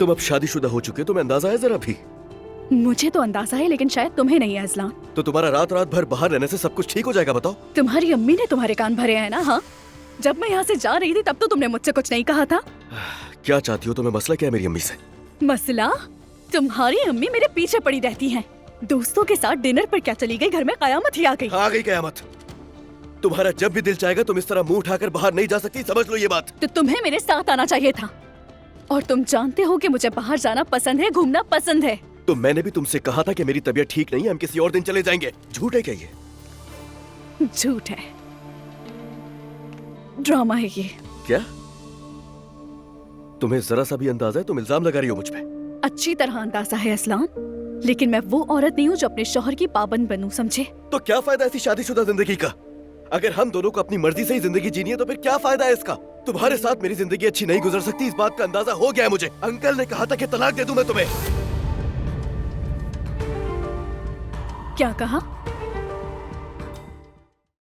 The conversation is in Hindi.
तुम अब शादीशुदा हो चुके, तुम्हें अंदाजा है जरा भी? मुझे तो अंदाजा है, लेकिन शायद तुम्हें नहीं है अज़लान। तो तुम्हारा रात रात भर बाहर रहने से सब कुछ ठीक हो जाएगा, बताओ? तुम्हारी अम्मी ने तुम्हारे कान भरे हैं ना? हाँ, जब मैं यहाँ से जा रही थी तब तो तुमने मुझसे कुछ नहीं कहा था। क्या चाहती हो तुम्हें? मसला क्या है मेरी अम्मी से? मसला? तुम्हारी अम्मी मेरे पीछे पड़ी रहती हैं। दोस्तों के साथ डिनर पर क्या चली गई, घर में कयामत ही आ गई। आ गई कयामत। तुम्हारा जब भी दिल चाहेगा तुम इस तरह मुंह उठाकर बाहर नहीं जा सकती, समझ लो ये बात। तो तुम्हें मेरे साथ आना चाहिए था। और तुम जानते हो कि मुझे बाहर जाना पसंद है, घूमना पसंद है। तो मैंने भी तुमसे कहा था कि मेरी तबीयत ठीक नहीं है, हम किसी और दिन चले जाएंगे। झूठ है क्या ये? झूठ है, ड्रामा है ये। क्या तुम्हें जरा सा भी अंदाजा है? तुम इल्जाम लगा रही हो मुझ पे। अच्छी तरह अंदाजा है असलान, लेकिन मैं वो औरत नहीं हूँ जो अपने शौहर की पाबंद बनूं, समझे? तो क्या फायदा ऐसी शादीशुदा जिंदगी का? अगर हम दोनों को अपनी मर्जी से ही जिंदगी जीनी है तो फिर क्या फायदा है इसका? तुम्हारे साथ मेरी जिंदगी अच्छी नहीं गुजर सकती, इस बात का अंदाजा हो गया है मुझे। अंकल ने कहा था कि तलाक दे दूं मैं तुम्हें। क्या कहा?